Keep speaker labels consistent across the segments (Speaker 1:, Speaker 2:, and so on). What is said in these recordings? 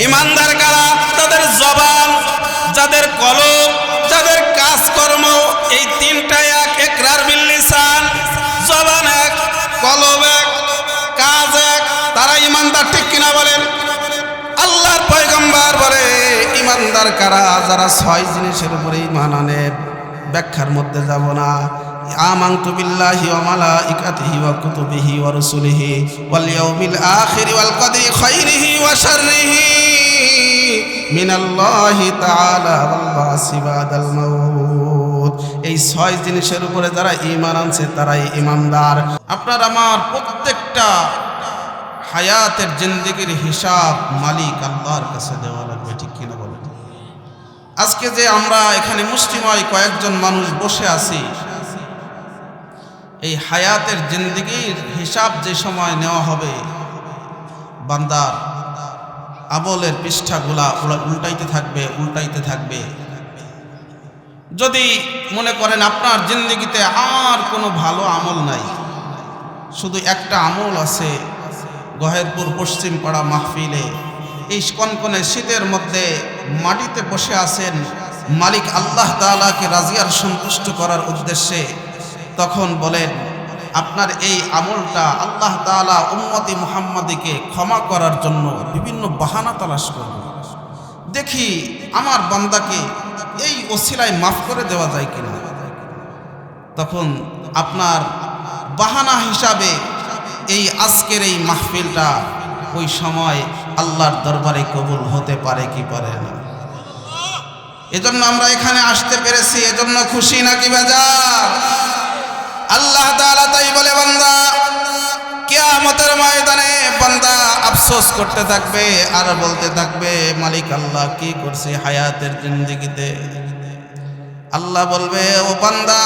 Speaker 1: ইমানদার কারা? তাদের জবান, যাদের কলব, যাদের কাজকর্ম, এই তিনটা এক। ইকরার বিল লিসান, জবান এক, কলব এক, কাজ এক, তারা ইমানদার। ঠিক কিনা বলেন? আল্লাহর পয়গম্বর বলে ইমানদার কারা? যারা 6 জিনিসের উপরে ঈমান আনে। ব্যাখ্যার মধ্যে যাব না। আমানতু বিল্লাহি ওয়া মালাইকাতিহি ওয়া কুতুবিহি ওয়া রুসুলিহি ওয়াল ইয়াউমিল আখির ওয়াল কদরি খাইরিহি ওয়া শাররিহি মিনাল্লাহি তাআলা ওয়াল বাসি বাদাল মাউত। এই 6 জিনিসের উপরে যারা ঈমান আনছে তারাই ঈমানদার। আপনার আমার প্রত্যেকটা হায়াতের জিন্দেগির হিসাব মালিক আল্লাহর কাছে দেওয়া লাগবে। ঠিক কিনা বলেন? আজকে যে আমরা এখানে মুসলিময় কয়েকজন মানুষ বসে আছি, এই হায়াতের জিন্দেগির হিসাব যে সময় নেওয়া হবে, বান্দার আমলের পৃষ্ঠাগুলা উল্টাইতে থাকবে, উল্টাইতে থাকবে। যদি মনে করেন আপনার জিন্দেগিতে আর কোনো ভালো আমল নাই, শুধু একটা আমল আছে, গহেরপুর পশ্চিম পাড়া মাহফিলে এই কনকনে শীতের মধ্যে মাটিতে বসে আছেন মালিক আল্লাহ তাআলাকে রাজি আর সন্তুষ্ট করার উদ্দেশ্যে, তখন বলেন আপনার এই আমলটা আল্লাহ তাআলা উম্মতি মুহাম্মাদিকে ক্ষমা করার জন্য বিভিন্ন বাহানা তালাশ করবে। দেখি আমার বান্দাকে এই ওসিলায় মাফ করে দেওয়া যায় কিনা। তখন আপনার বাহানা হিসাবে এই আজকের এই মাহফিলটা ওই সময় আল্লাহর দরবারে কবুল হতে পারে কি পারে না। এজন্য আমরা এখানে আসতে পেরেছি, এজন্য খুশি নাকি বেজার? আল্লাহ তাআলা তাই বলে, বান্দা কিয়ামতের ময়দানে বান্দা আফসোস করতে থাকবে আর বলতে থাকবে, মালিক আল্লাহ কি করছে হায়াতের জিন্দেগিতে। আল্লাহ বলবে, ও বান্দা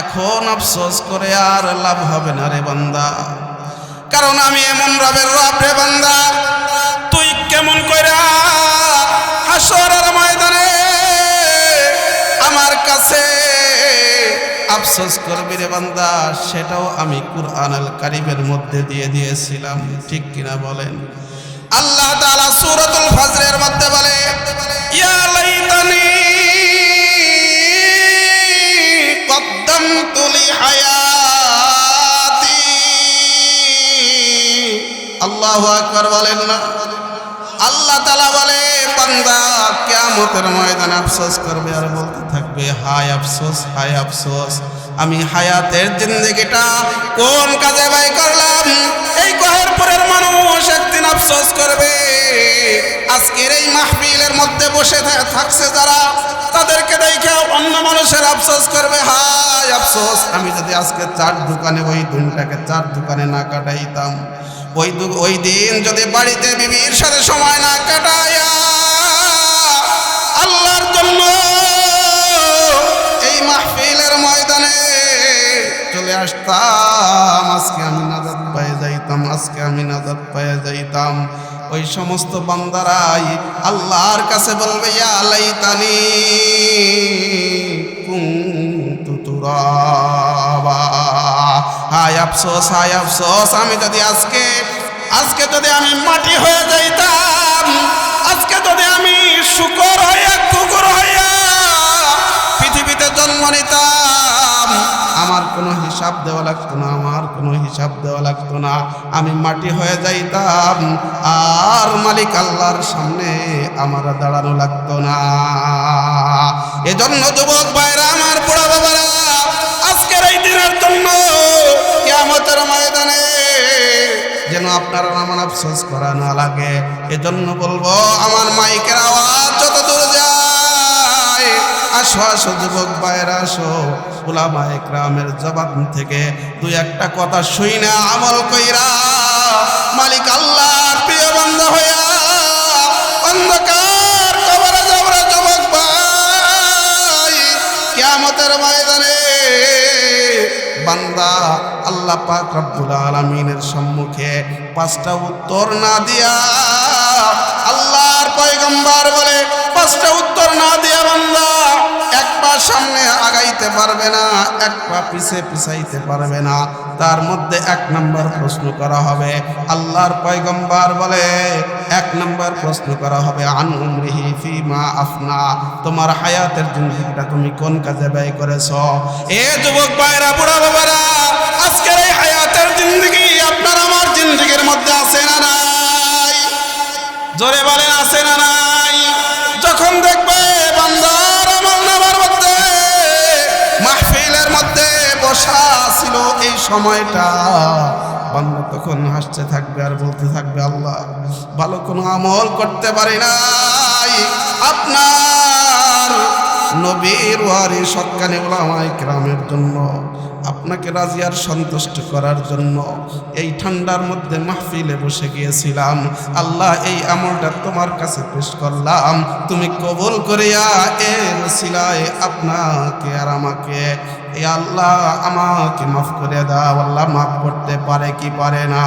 Speaker 1: এখন আফসোস করে আর লাভ হবে না রে বান্দা, কারণ আমি এমন রবের রব রে বান্দা, তুই কেমন কইরা হাসরের ময়দানে আমার কাছে আফসোস করবি রে বান্দা, সেটাও আমি কুরআনুল কারীমের মধ্যে দিয়ে দিয়েছিলাম। ঠিক কিনা বলেন? আল্লাহ তাআলা সূরাতুল ফাজরের মধ্যে বলে, ইয়া লাইতানি কদ্দামতু লি হায়াতি। আল্লাহু আকবার বলেন না? আল্লাহ তাআলা বলে, বান্দা কিয়ামতের ময়দানে আফসোস করবে আর বলতে থাকবে, হায় আফসোস, হায় আফসোস, আমি হায়াতের জিন্দেগিটা কোন কাজে ব্যয় করলাম। এই গহেরপুরের মানুষ একদিন আফসোস করবে। আজকের এই মাহফিলের মধ্যে বসে থাকছে যারা, তাদেরকে দেখে অন্য মানুষের আফসোস করবে, হায় আফসোস, আমি যদি আজকে 4 দোকানে ওই দিনটাকে 4 দোকানে না কাটাইতাম, ওই দিন যদি বাড়িতে বিবির সাথে সময় না কাটাইয়া আল্লাহর জন্য এই মাহফিলের ময়দানে চলে আসতাম, আজকে আমি নাজাত পেয়ে যাইতাম, আজকে আমি নাজাত পেয়ে যাইতাম। ওই সমস্ত বান্দারাই আল্লাহর কাছে বলবে, ইয়া লাইতানি কুনতু তুরাবা, হায় আফসোস, হায় আফসোস, আমি যদি আজকে যদি আমি মাটি হয়ে যাইতাম, আজকে যদি আমি শুকর হইয়া কুকুর হইয়া পৃথিবীতে জন্ম নিতাম, আমার কোনো হিসাব দেওয়া লাগতো না, আমার কোনো হিসাব দেওয়া লাগতো না, আমি মাটি হয়ে যাইতাম আর মালিক আল্লাহর সামনে আমার দাঁড়ানো লাগতো না। এজন্য যুবক ভাইরা, আমার বুড়া বাবারা, আজকের এই দিনের জন্য কিয়ামতের ময়দানে যেন আপনারা আমার আফসোস করা না লাগে, এজন্য বলবো আমার মাইকের আওয়াজ যত দূর যায়, আসো আসো যুবক ভাইরা, আসো উলামায়ে কেরামের জবান থেকে 2-1টা কথা শুইনা আমল কইরা মালিক আল্লাহর প্রিয় বান্দা হইয়া অন্ধকার কবরে যাওয়া যুবক ভাই, কিয়ামতের ময়দানে বান্দা আল্লাহ পাক রব্বুল আলামিনের সম্মুখে 5টা উত্তর না দিয়া, আল্লাহর পয়গম্বর বলে 5টা উত্তর না দিয়া বান্দা এক পা সামনে আগাইতে আগাইতে পারবে না, এক পা পিছাইতে পারবে না। তার মধ্যে 1 নম্বর প্রশ্ন করা হবে। আল্লাহর পয়গম্বর বলে 1 নম্বর প্রশ্ন করা হবে আন উমরিহি ফিমা আফনা, তোমার হায়াতের জিন্দেগিটা তুমি কোন কাজে ব্যয় করেছো? এ যুবক ভাইরা, বুড়া বাবারা, আজকের এই হায়াতের জিন্দেগি আপনার আমার জিন্দেগির মধ্যে আছে না নাই? জোরে বলেন, আছে না নাই? যখন দেখবে বান্দার আমলনামার মধ্যে মাহফিলের মধ্যে বসা ছিল এই সময়টা, বান্দা তখন হাসতে থাকবে আর বলতে থাকবে, আল্লাহ ভালো কোনো আমল করতে পারি নাই, আপনার নবীর ওয়ারিস হক্কানি উলামায়ে কেরামের জন্য, আপনাকে রাজি আর সন্তুষ্ট করার জন্য এই ঠান্ডার মধ্যে মাহফিলে বসে গিয়েছিলাম। আল্লাহ এই আমলটা তোমার কাছে পেশ করলাম, তুমি কবুল করিয়া এর ওসিলায় আপনাকে আর আমাকে, এই আল্লাহ আমাকে মাফ করে দাও। আল্লাহ মাফ করতে পারে কি পারে না?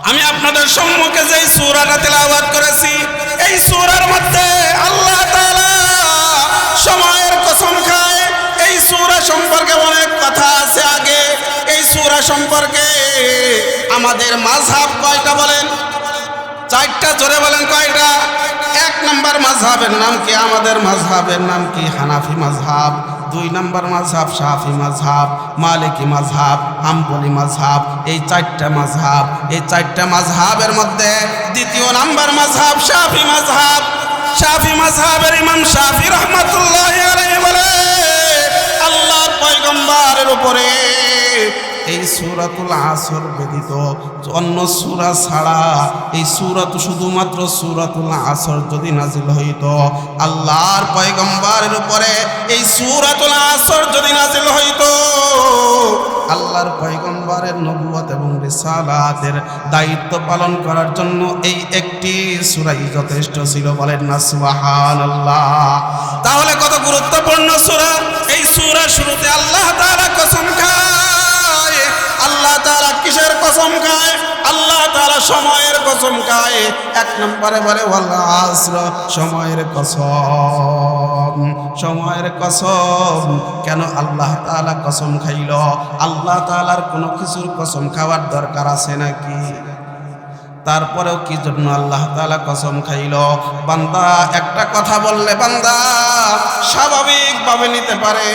Speaker 1: আমি আপনাদের সম্মুখে যে সূরাটা তেলাওয়াত করেছি, এই সূরার মধ্যে আল্লাহ তাআলা সময়ের কসম খায়। এই সূরা সম্পর্কে অনেক কথা আছে। আগে এই সূরা সম্পর্কে আমাদের মাযহাব কয়টা বলেন? 4টা। জোরে বলেন, কয়টা? 1 নম্বর মাযহাবের নাম কি? আমাদের মাযহাবের নাম কি? হানাফি মাযহাব। 2 নম্বর মাযহাব শাফি মাযহাব, মালিকি মাযহাব, হাম্বলি মাযহাব। এই 4টা মাযহাব। এই 4টা মাযহাবের মধ্যে 2য় নম্বর মাযহাব শাফি মাযহাব। শাফি মাযহাবের ইমাম শাফি রাহমাতুল্লাহি আলাইহি বলে, আল্লাহর পয়গম্বরের উপরে এই সূরাতুল আসর ব্যতীত অন্য সূরা ছাড়া, এই সূরাত শুধুমাত্র সূরাতুল আসর যদি নাজিল হইত, আল্লাহর পয়গম্বরের উপরে এই সূরাতুল আসর যদি নাজিল হইত, আল্লাহর পয়গম্বরের নবুয়ত এবং রিসালাতের দায়িত্ব পালন করার জন্য এই একটি সূরাই যথেষ্ট ছিল। বলেন না সুবহানাল্লাহ? তাহলে কত গুরুত্বপূর্ণ সূরা! এই সূরার শুরুতে আল্লাহ তাআলা কসম খায়। আল্লাহ তাআলা কিসের কসম খায়? আল্লাহ তাআলা সময়ের কসম খায়। 1 নম্বরে বলে ওয়াল আসর, সময়ের কসম, সময়ের কসম। কেন আল্লাহ তাআলা কসম খাইল? আল্লাহ তাআলার কোনো কিছুর কসম খাওয়ার দরকার আছে নাকি? তারপরেও কি জন্য আল্লাহ তাআলা কসম খাইল? বান্দা একটা কথা বললে বান্দা স্বাভাবিকভাবে নিতে পারে,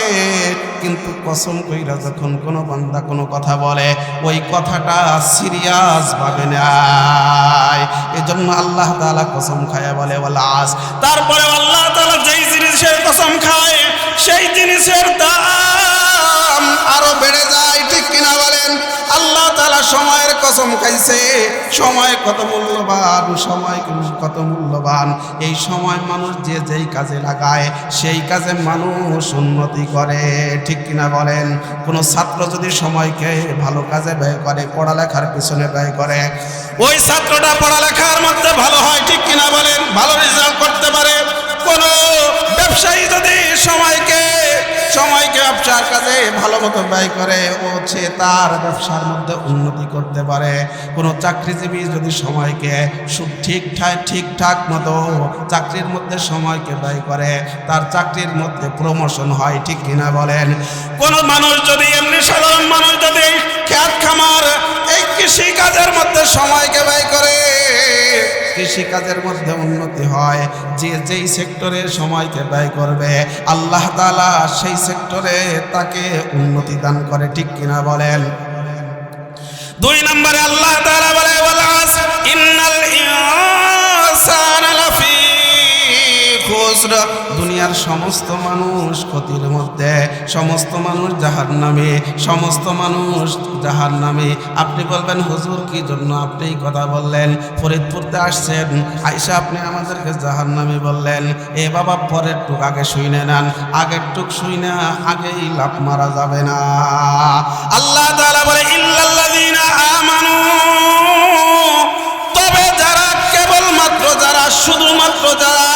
Speaker 1: কিন্তু কসম কইরা যখন কোনো বান্দা কোনো কথা বলে, ওই কথাটা সিরিয়াস ভাবে নেয়। এজন্য আল্লাহ তাআলা কসম খায় বলে ওয়াল আস। তারপরে আল্লাহ তাআলা যেই জিনিসের কসম খায়, সেই জিনিসের দাম আরো বেড়ে যায়। ঠিক কিনা বলেন? আল্লাহ তাআলা সময়ের কসম খাইছে। সময় কত মূল্যবান, সময় কত মূল্যবান। এই সময় মানুষ যে যেই কাজে লাগায়, সেই কাজে মানুষ উন্নতি করে। ঠিক কিনা বলেন? কোনো ছাত্র যদি সময়কে ভালো কাজে ব্যয় করে, পড়ালেখার পিছনে ব্যয় করে, ওই ছাত্রটা পড়ালেখার মধ্যে ভালো হয়। ঠিক কিনা বলেন? ভালো রেজাল্ট করতে পারে। কোনো ব্যবসায়ী যদি সময়কে ব্যবসার কাজে ভালো মতো ব্যয় করে, ও সে তার ব্যবসার মধ্যে উন্নতি করতে পারে। কোনো চাকরিজীবী যদি সময়কে ঠিকঠাক মতো চাকরির মধ্যে সময়কে ব্যয় করে, তার চাকরির মধ্যে প্রমোশন হয়। ঠিক কিনা বলেন? কোনো মানুষ যদি, এমনি সাধারণ মানুষ যদি খেত খামার এই কৃষি কাজের মধ্যে সময়কে ব্যয় করে, কৃষিকাজের মধ্যে উন্নতি হয়। যে যেই সেক্টরে সময়কে ব্যয় করবে, আল্লাহ তাআলা সেই সেক্টরে তাকে উন্নতি দান করে। ঠিক কিনা বলেন? 2 নম্বরে আল্লাহ তাআলা বলে ওয়াল আসর ইন্নাল ইনসানা লাফি খুসর। দুনিয়ার সমস্ত মানুষ ক্ষতির মধ্যে, সমস্ত মানুষ জাহান্নামে, সমস্ত মানুষ জাহান্নামে। আপনি বলবেন হুজুর কি জন্য আপনি এই কথা বললেন? ফরিদপুরতে আসছেন, আইসা আপনি আমাদেরকে জাহান্নামী বললেন। এ বাবা, পরের টুক আগে শুনে নেন। আগের টুক শুনে আগেই লাফ মারা যাবে না। আল্লাহ তাআলা বলে ইল্লাল্লাযীনা আমানু, তবে যারা, কেবলমাত্র যারা, শুধুমাত্র যারা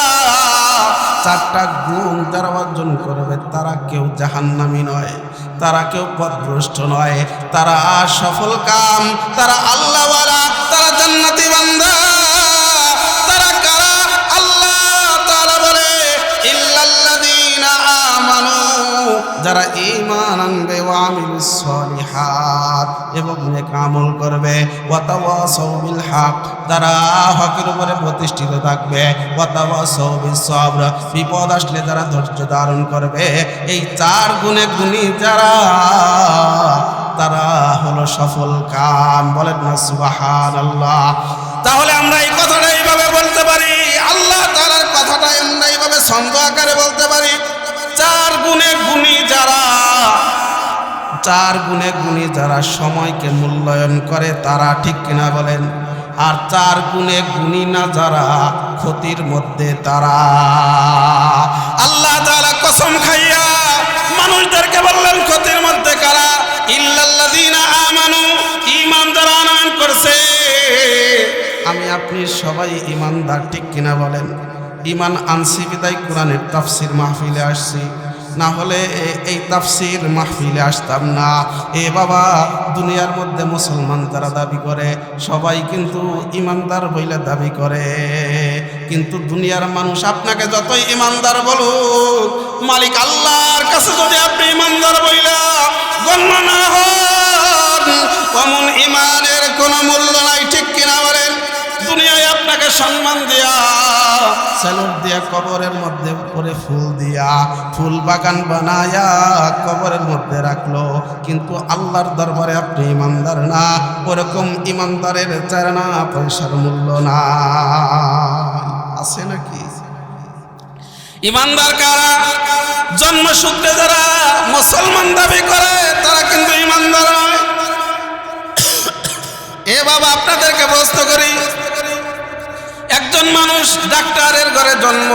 Speaker 1: 4টা গুণ যারা অর্জন করবে, তারা কেউ জাহান্নামী নয়, তারা কেউ পথভ্রষ্ট নয়, তারা সফল কাম, তারা আল্লাহওয়ালা, তারা জান্নাতি বান্দা। তারা কারা? আল্লাহ তাআলা বলে ইল্লাল্লাযীনা আমানু, যারা ঈমান আনবে ওয়া আমিলুস সলিহাত এবং নেক আমল করবে, ওয়া তাওয়াসাউ বিল হক যারা হকের উপরে প্রতিষ্ঠিত থাকবে, ওয়া তাওয়াসাউ বিস সবর বিপদ আসলে যারা ধৈর্য ধারণ করবে, এই 4 গুণে গুণী যারা তারা হলো সফল কাম। বলেন না সুবহানাল্লাহ। তাহলে আমরা এই কথাটা এইভাবে বলতে পারি, আল্লাহ তাআলার কথাটা আমরা এইভাবে ছন্দ আকারে বলতে পারি, 4 গুণে গুণী যারা, 4 গুণে গুণী যারা সময়কে মূল্যায়ন করে তারা, ঠিক কিনা বলেন? আর 4 গুণে গুণী না যারা, ক্ষতির মধ্যে তারা। আল্লাহ তাআলা কসম খাইয়া মানুষদেরকে বললেন ক্ষতির মধ্যে কারা? ইল্লাল্লাযীনা আমানু, ঈমান যারা আনয়ন করছে। আমি আপনি সবাই ঈমানদার, ঠিক কিনা বলেন? ঈমান আনছি বিদায় কোরআনের তাফসীর মাহফিলে আসছি, না হলে এই তাফসীর মাহফিলে আসতাম না। এ বাবা, দুনিয়ার মধ্যে মুসলমান যারা দাবি করে সবাই কিন্তু ঈমানদার বইলে দাবি করে, কিন্তু দুনিয়ার মানুষ আপনাকে যতই ঈমানদার বলুক, মালিক আল্লাহর কাছে যদি আপনি ঈমানদার বইলা গণ্য না হন, অমন ঈমানের কোনো মূল্য নাই, ঠিক কিনা বলেন? দুনিয়ায় আপনাকে সম্মান দিয়া, স্যালুট দিয়া, কবরের মধ্যে উপরে ফুল দিয়া, ফুল বাগান বানায়া কবরের মধ্যে রাখলো, কিন্তু আল্লাহর দরবারে আপনি ঈমানদার না, ওরকম ঈমানদারের 4 আনা পয়সার মূল্য না। আছে নাকি? ঈমানদার কারা? জন্মসূত্রে যারা মুসলমান দাবি করে তারা কিন্তু ঈমানদার নয়। এ বাবা, আপনাদেরকে প্রশ্ন করি, একজন মানুষ ডাক্তারের ঘরে জন্ম,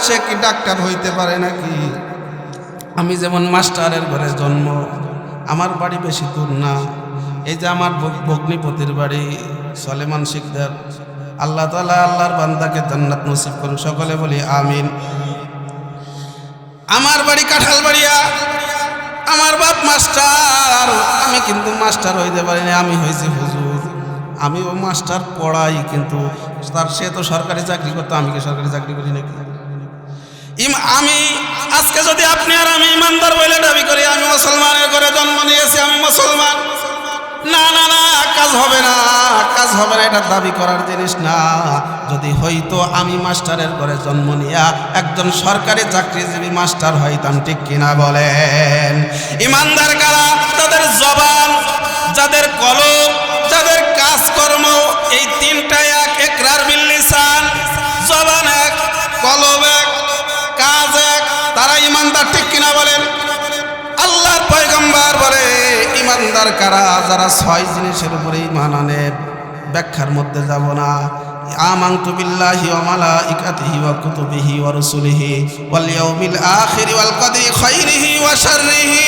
Speaker 1: সে কি ডাক্তার হইতে পারে নাকি? আমি যেমন মাস্টারের ঘরে জন্ম, আমার বাড়ি বেশি দূর না, এই যে আমার ভগ্নিপতির বাড়ি সলেমান শিকদার, আল্লাহ তাআলা আল্লাহর বান্দাকে জান্নাত নসিব করুন, সকলে বলি আমিন। আমার বাড়ি কাঁঠালবাড়িয়া, আমার বাপ মাস্টার, আমি কিন্তু মাস্টার হইতে পারিনি, আমি হয়েছি হুজুর। আমিও মাস্টার পড়াই, কিন্তু সে তো সরকারি চাকরি করতো, আমি কি সরকারি চাকরি করি নাকি? আমি আজকে যদি আপনি আর আমি ইমানদার বলে দাবি করি আমি মুসলমানের ঘরে জন্ম নিয়েছি, আমি মুসলমান, না না না, কাজ হবে না, কাজ হবে না, এটা দাবি করার জিনিস না। যদি হইতো আমি মাস্টারের ঘরে জন্ম নিয়া একজন সরকারি চাকরিজীবী মাস্টার হইতাম, ঠিক কিনা বলেন? ইমানদার কারা? তাদের জবান, যাদের কলম, যাদের কাজকর্ম, এই 3টা এক, ইকরার বিল লিসান, জবান এক, কলম এক, কাজ এক, তারা ইমানদার, ঠিক কিনা বলেন? আল্লাহর পয়গম্বর বলে ইমানদার কারা? যারা 6 জিনিসের উপরে ঈমান আনে, ব্যাখ্যার মধ্যে যাব না। আমানতু বিল্লাহি ওয়া মালাইকাতিহি ওয়া কুতুবিহি ওয়া রুসুলিহি ওয়াল ইয়াউমিল আখির ওয়াল কদরি খাইরিহি ওয়া শাররিহি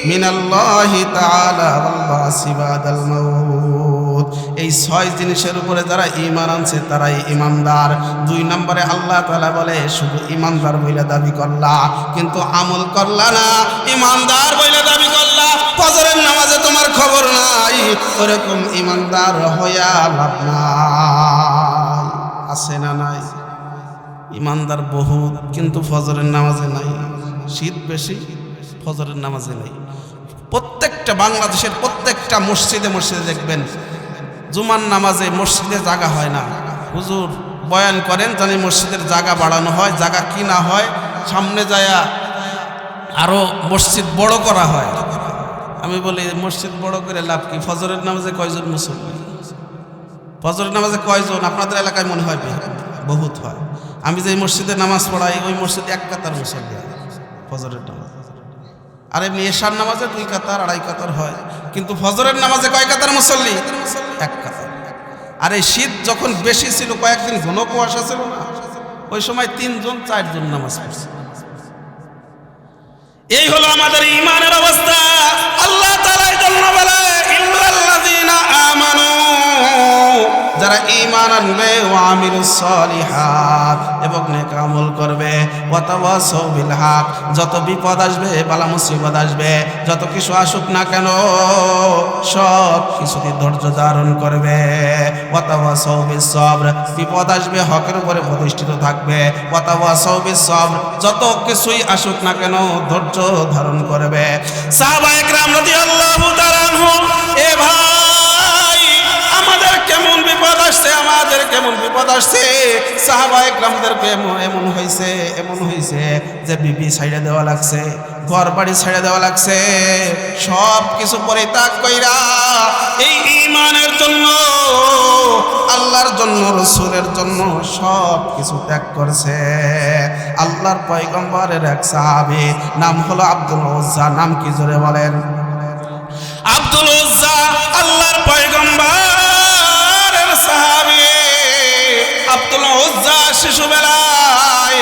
Speaker 1: মিনাল্লাহি তাআলা ওয়াল বাসি বাদাল মাউত। এই 6 জিনিসের উপরে যারা ঈমান আনছে তারাই ঈমানদার। 2 নম্বরে আল্লাহ তাআলা বলে শুধু ঈমানদার বইলা দাবি করলা কিন্তু আমল করলা না, ঈমানদার বইলা দাবি করলা, ফজরের নামাজে তোমার খবর নাই, ওরকম ঈমানদার হইয়া লাভ নাই। আছে না নাই? ঈমানদার বহুত, কিন্তু ফজরের নামাজে নাই। শীত বেশি, ফজরের নামাজে নাই। প্রত্যেকটা বাংলাদেশের প্রত্যেকটা মসজিদে মসজিদে দেখবেন জুমার নামাজে মসজিদে জায়গা হয় না। হুজুর বয়ান করেন জানি মসজিদের জায়গা বাড়ানো হয়, জায়গা কিনা হয়, সামনে যায়া আরো মসজিদ বড় করা হয়। আমি বলি মসজিদ বড় করে লাভ কি? ফজরের নামাজে কয়জন মুসল্লি? ফজরের নামাজে কয়জন? আপনাদের এলাকায় মনে হয় বহুত হয়। আমি যে মসজিদে নামাজ পড়াই ওই মসজিদে 1 কাতার মুসল্লি হয় ফজরের নামাজ। আর এমনি এশার নামাজে 2 কাতার 2.5 কাতার হয়, কিন্তু ফজরের নামাজে কয় কাতার মুসল্লি? 1 কাতার। আর এই শীত যখন বেশি ছিল, কয়েকদিন ঘন কুয়াশা ছিল না, ওই সময় 3 জন 4 জন নামাজ পড়ছে। এই হলো আমাদের ঈমানের অবস্থা। আল্লাহ তাআলা এই জন্য বলে ইল্লাল্লাযীনা আমানু, যারা তারা ঈমান আনবে ওয়া আমিলুস সালিহাত এবং নেক আমল করবে, ওয়া তাওয়াসাউ বিল হক। যত বিপদ আসবে, বালা মুসিবত আসবে, যত কিছু আসুক না কেন সব কিছুতে ধৈর্য ধারণ করবে। ওয়া তাওয়াসাউ বিস সবর, বিপদ আসবে হকের উপরে প্রতিষ্ঠিত থাকবে। ওয়া তাওয়াসাউ বিস সবর, যত কিছুই আসুক না কেন ধৈর্য ধারণ করবে। সাহাবায়ে কেরাম রাদিয়াল্লাহু তাআলা আনহুম, এ ভাই আমাদের কেমন বিপদ আসছে, আমাদের কেমন বিপদ আসছে। সাহাবায়ে কেরামদেরকে এমন হয়েছে যে বিবি ছাইড়া দেওয়া লাগছে, ঘর বাড়ি ছেড়ে দেওয়া লাগছে, সব কিছু পরিত্যাগ কইরা এই ঈমানের জন্য, আল্লাহর জন্য, রাসূলের জন্য সব কিছু ত্যাগ করছে। আল্লাহর পয়গম্বরের এক সাহাবী নাম হলো আব্দুল উজ্জা। নাম কি জোরে বলেন? আব্দুল উজ্জা আল্লাহর পয়গম্বরের সাহাবী। আব্দুল উজ্জা শিশুবেলায়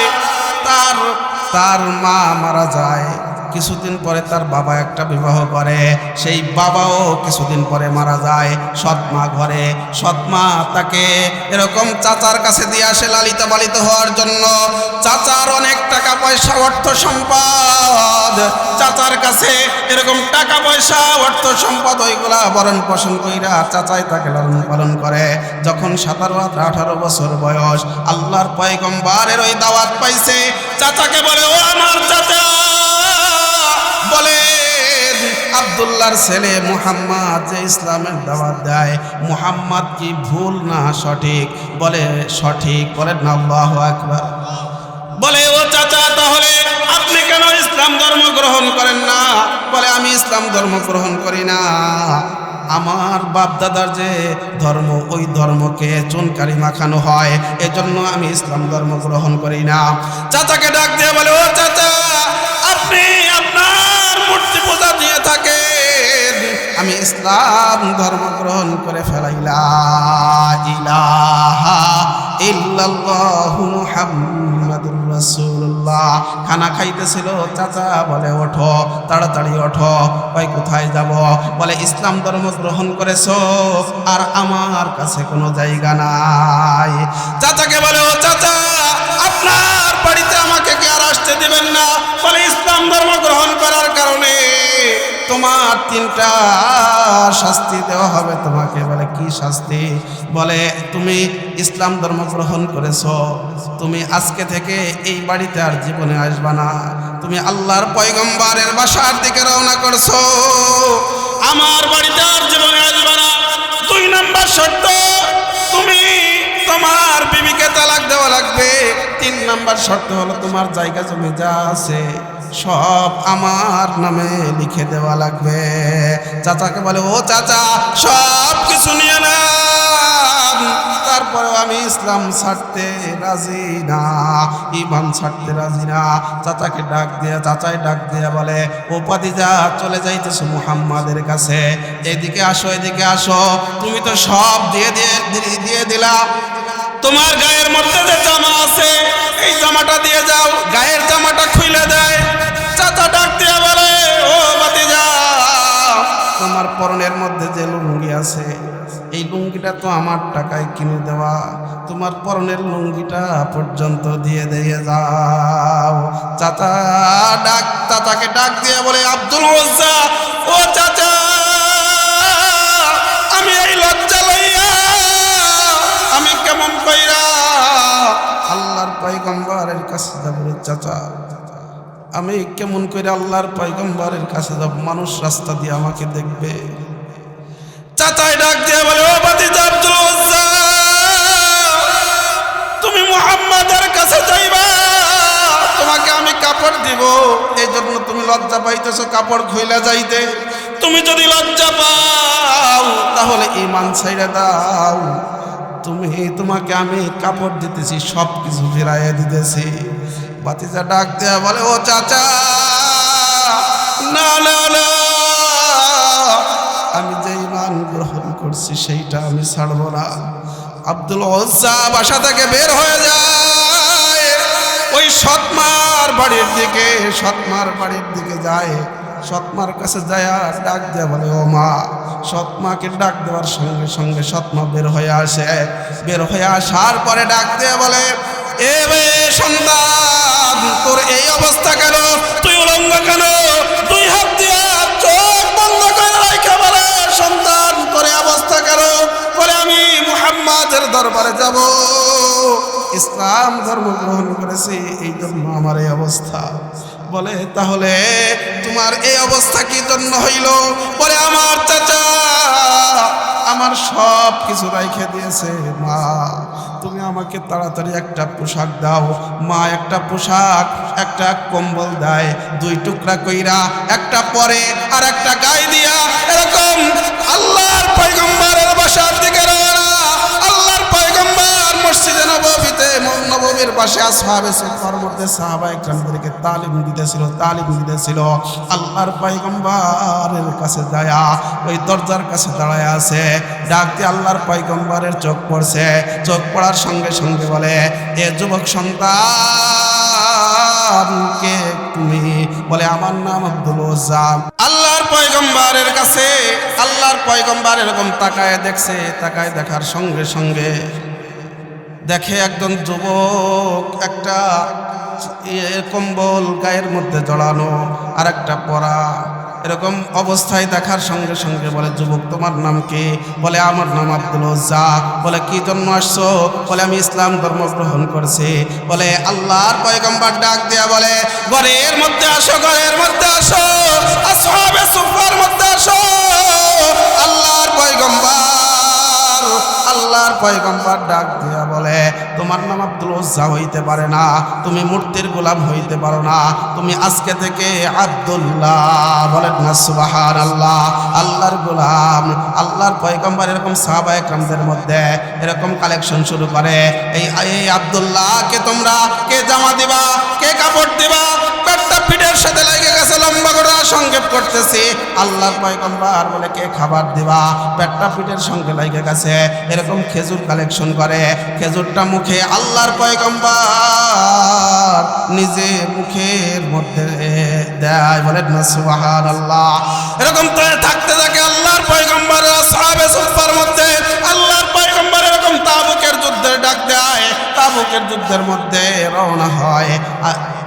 Speaker 1: তার মা মারা যায়। কিছুদিন পরে তার বাবা একটা বিবাহ করে, সেই বাবাও কিছুদিন পরে মারা যায়। সৎ মা ঘরে, সৎ মা তাকে এরকম চাচার কাছে দিয়ে আসে লালিত পালিত হওয়ার জন্য। চাচার অনেক টাকা পয়সা, অর্থ সম্পদ, চাচার কাছে এরকম টাকা পয়সা, অর্থ সম্পদ, ওইগুলা ভরণ পোষণ কইরা চাচাই তাকে লালন পালন করে। যখন 17-18 বছর বয়স, আল্লাহর পয়গম্বরের ওই দাওয়াত পাইছে। চাচাকে বলে, ও আমার চাচা, বলে আব্দুল্লাহর ছেলে মুহাম্মদ যে ইসলামের দাওয়াত দেয়, মুহাম্মদ কি ভুল না সঠিক? বলে সঠিক। বলেন আল্লাহু আকবার। বলে, ও চাচা তাহলে আপনি কেন ইসলাম ধর্ম গ্রহণ করেন না? বলে, আমি ইসলাম ধর্ম গ্রহণ করি না, আমার বাপ দাদার যে ধর্ম, ওই ধর্মকে চুনকারি মাখানো হয়, এজন্য আমি ইসলাম ধর্ম গ্রহণ করি না। চাচাকে ডাক দিয়ে বলে, ও চাচা, আপনি আপনার মূর্তি পূজা দিয়ে থাকেন, আমি ইসলাম ধর্ম গ্রহণ করে ফেলাইলাম। ইলাহা ইল্লাল্লাহু মুহাম্মাদুর রাসূলুল্লাহ। খানা খাইতেছিল, চাচা বলে, ওঠো, তাড়াতাড়ি ওঠো। ভাই কোথায় যাব? বলে, ইসলাম ধর্ম গ্রহণ করেছো আর আমার কাছে কোনো জায়গা নাই। চাচাকে বলে, ও চাচা, আপনার বাড়িতে আমাকে কি আর আসতে দিবেন না? বলে, ইসলাম ধর্ম গ্রহণ করার কারণে তোমার 3টা শাস্তি দেওয়া হবে তোমাকে। বলে, কি শাস্তি? বলে, তুমি ইসলাম ধর্ম গ্রহণ করেছো, তুমি আজকে থেকে এই বাড়িতে আর জীবনে আসবা না। তুমি আল্লাহর পয়গম্বরের বাসার দিকে রওনা করছো, আমার বাড়িতে আর জীবনে আসবা না। 2 নাম্বার শর্ত, তুমি তোমার বিবিকে তালাক দেওয়া লাগবে। 3 নাম্বার শর্ত হলো তোমার জায়গা জমি যা আছে সব আমার নামে লিখে দেওয়া লাগবে। চাচাকে বলে, ও চাচা, সব কিছু নিয়ে নাম, তারপরেও আমি ইসলাম ছাড়তে রাজি না, ঈমান ছাড়তে রাজি না। চাচাকে ডাক দিয়ে, চাচাই ডাক দিয়ে বলে, ও ভাতিজা, চলে যাইতেছো মুহাম্মাদের কাছে, এদিকে আসো, এদিকে আসো। তুমি তো সব দিয়ে দিলা, তোমার গায়ের মধ্যে যে জামা আছে এই জামাটা দিয়ে যাও। গায়ের জামাটা খুলে দেয়। চাচা ডাক দিয়ে বলে, ও ভাতিজা, তোমার পরনের মধ্যে যে লুঙ্গি আছে, এই লুঙ্গিটা তো আমার টাকায় কিনে দেওয়া, তোমার পরনের লুঙ্গিটা পর্যন্ত দিয়ে যাও। চাচাকে ডাক দিয়ে বলে, আব্দুল উজ্জা, ও চাচা, আমি এই লজ্জা লইয়া আমি কেমন কইরা আল্লাহর পয়গম্বরের কাছে যাব? চাচা, আমি কেমন করে আল্লাহর পয়গম্বরের কাছে যাব? মানুষ রাস্তা দিয়ে আমাকে দেখবে। চাচাই ডাক দিয়ে বলে, ও ভাতিজা আব্দুল উজ্জা, তুমি মুহাম্মাদের কাছে যাইবা, তোমাকে আমি কাপড় দিব, এই জন্য তুমি লজ্জা পাইতেছো কাপড় খুইলা যাইতে। তুমি যদি লজ্জা পাও তাহলে ঈমান ছাইড়া দাও। তোমাকে আমি কাপড় দিতেছি, সব কিছু ফিরাইয়া দিতেছি। ভাতিজা ডাক দেয়া বলে, ও চাচা, না না না, আমি যে ঈমান গ্রহণ করছি সেইটা আমি ছাড়বো না। আব্দুল উজ্জা বাসা থেকে বের হয়ে যায়, ওই সৎমার বাড়ির দিকে যায়। সৎমার কাছে যায় ডাক দেয়া বলে, ও মা। সৎমাকে ডাক দেওয়ার সঙ্গে সঙ্গে সৎমা বের হয়ে আসে। বের হয়ে আসার পরে ডাক দেয়া বলে, এ বে সন্তান, তোর এই অবস্থা কেন? তুই উলঙ্গ কেন? দুই হাত দিয়া চোখ বন্ধ করে রাখা বলে, সন্তান তোর এই অবস্থা কেন? বলে, আমি মুহাম্মাদের দরবারে যাব, ইসলাম ধর্ম গ্রহণ করেছি, এই জন্য আমার এই অবস্থা। বলে, তাহলে তোমার এই অবস্থা কি জন্য হইল? বলে, আমার চাচা আমার সব কিছু রাইখে দিয়েছে। মা, তুমি আমাকে তাড়াতাড়ি একটা পোশাক দাও। মা একটা পোশাক, একটা কম্বল দেয়, দুই টুকরা কইরা, একটা পরে আর একটা গায়ে দিয়া এরকম আল্লাহর পয়গম্বরের বাসার দিকে রওনা। আল্লাহর পয়গম্বর মসজিদে নববীর পাশে আসহাবে সুফার মধ্যে সাহাবায়ে কেরামদেরকে তালিম দিতেছিল। আল্লাহর পয়গম্বরের কাছে যায়া ওই দরজার কাছে দাঁড়ায় আছে। ডাক দিয়ে আল্লাহর পয়গম্বরের চোখ পড়ছে। চোখ পড়ার সঙ্গে সঙ্গে বলে, এ যুবক সন্তান, কে তুমি? বলে, আমার নাম আব্দুল উজ্জা। আল্লাহর পয়গম্বরের কাছে আল্লাহর পয়গম্বর এরকম তাকায় দেখছে। তাকায় দেখার সঙ্গে সঙ্গে দেখে একজন যুবক একটা কম্বল গায়ের মধ্যে জড়ানো আর একটা পরা, এরকম অবস্থায় দেখার সঙ্গে সঙ্গে বলে, যুবক তোমার নাম কি? বলে, আমার নাম আব্দুল উজ্জা। বলে, কি জন্য আসছো? বলে, আমি ইসলাম ধর্ম গ্রহণ করছি। বলে, আল্লাহর পয়গম্বর ডাক দেয়া বলে, ঘরের মধ্যে আসো, ঘরের মধ্যে আসো, আসহাবে সুফার মধ্যে আসো। আল্লাহর পয়গম্বর ডাক দিয়া বলে, তোমার নাম আব্দুল উজ্জা হইতে পারে না, তুমি মূর্তির গোলাম হইতে পারো না, তুমি আজকে থেকে আব্দুল্লাহ, বলেন না সুবহানাল্লাহ, আল্লাহর গোলাম। আল্লাহর পয়গম্বর এরকম সাহাবায়ে কেরামদের মধ্যে এরকম কালেকশন শুরু করে, এই আব্দুল্লাহকে তোমরা কে জামা দিবা, কে কাপড় দিবা? পেটটা পিঠের সাথে লেগে গেছে, লম্বা করে সংক্ষেপ করতেছি। আল্লাহর পয়গম্বর বলে, কে খাবার দিবা? পেটটা পিঠের সঙ্গে লেগে গেছে। এরকম খেজুর কালেকশন করে, খেজুরটা মুখে আল্লাহর পয়গম্বর নিজে মুখের মধ্যে দেয়, বলেন না সুবহানাল্লাহ। এরকম তো থাকতে থাকে আল্লাহর পয়গম্বর আসহাবে সুফার মধ্যে। আল্লাহর পয়গম্বর এরকম তাবুকের যুদ্ধের ডাক দেয়। তাবুকের যুদ্ধের মধ্যে রওনা হয়।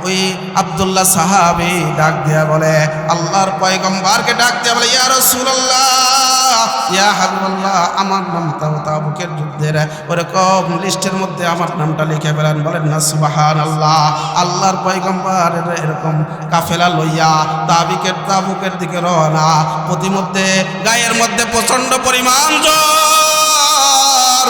Speaker 1: ওই আব্দুল্লাহ সাহাবী ডাক দিয়া বলে, আল্লাহর পয়গম্বরকে ডাক দিয়া বলে, ইয়া রাসূলুল্লাহ, ইয়া হাবিবাল্লাহ, আমার নামটাও তাবুকের যুদ্ধের ওরকম লিস্টের মধ্যে আমার নামটা লিখে ফেলেন, বলেন না সুবহানাল্লাহ। আল্লাহর পয়গম্বর এরকম কাফেলা লইয়া তাবুকের দিকে রওনা। প্রতিমধ্যে গায়ের মধ্যে প্রচন্ড পরিমাণ জ্বর,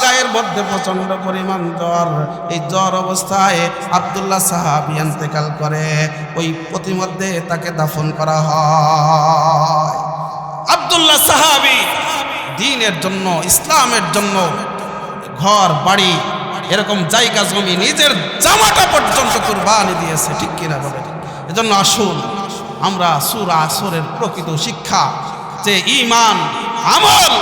Speaker 1: গায়ের মধ্যে প্রচন্ড পরিমাণ জ্বর। এই জ্বর অবস্থায় আব্দুল্লাহ সাহাবী ইন্তেকাল করে। ওই প্রতিমধ্যে তাকে দাফন করা হয়। আব্দুল্লাহ সাহাবী দ্বীনের জন্য, ইসলামের জন্য ঘর বাড়ি, এরকম জায়গা জমি, নিজের জামাটা পর্যন্ত কুরবানি দিয়েছে, ঠিক কিনা বলে? এজন্য আসুন আমরা সূরা আসরের প্রকৃত শিক্ষা, যে ঈমান, আমল,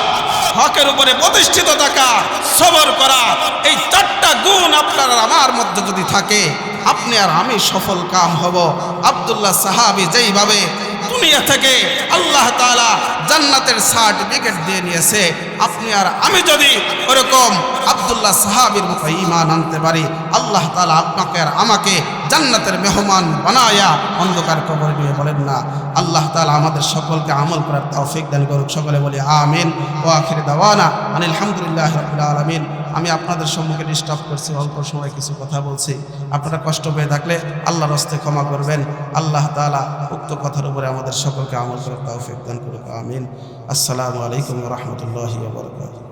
Speaker 1: হকের উপরে প্রতিষ্ঠিত থাকা, সবর করা, এই চারটা গুণ আপনার আমার মধ্যে যদি থাকে, আপনি আর আমি সফল কাম হব। আব্দুল্লাহ সাহাবী যেইভাবে দুনিয়া থেকে আল্লাহ তাআলা জান্নাতের সার্টিফিকেট দিয়ে নিয়েছে, আপনি আর আমি যদি ওরকম আব্দুল্লাহ সাহাবীর মতো ঈমান আনতে পারি, আল্লাহ তাআলা আপনাকে আর আমাকে জান্নাতের মেহমান বানায়া অন্ধকার কবর নিয়ে, বলেন না। আল্লাহ তাআলা আমাদের সকলকে আমল করার তৌফিক দান করুক। সকলে বলি আমিন। ওয়া আখির দাওয়ানা আনিল হামদুলিল্লাহি রাব্বিল আলামিন। আমি আপনাদের সম্মুখে ডিস্টার্ব করছি, অল্প সময় কিছু কথা বলছি, আপনারা কষ্ট পেয়ে থাকলে আল্লাহর হস্তে ক্ষমা করবেন। আল্লাহ তাআলা উক্ত কথার উপরে আমাদের সকলকে আমল করার তৌফিক দান করুক। আমিন। আসসালামু আলাইকুম ওয়া রাহমাতুল্লাহি ওয়া বারাকাতুহু।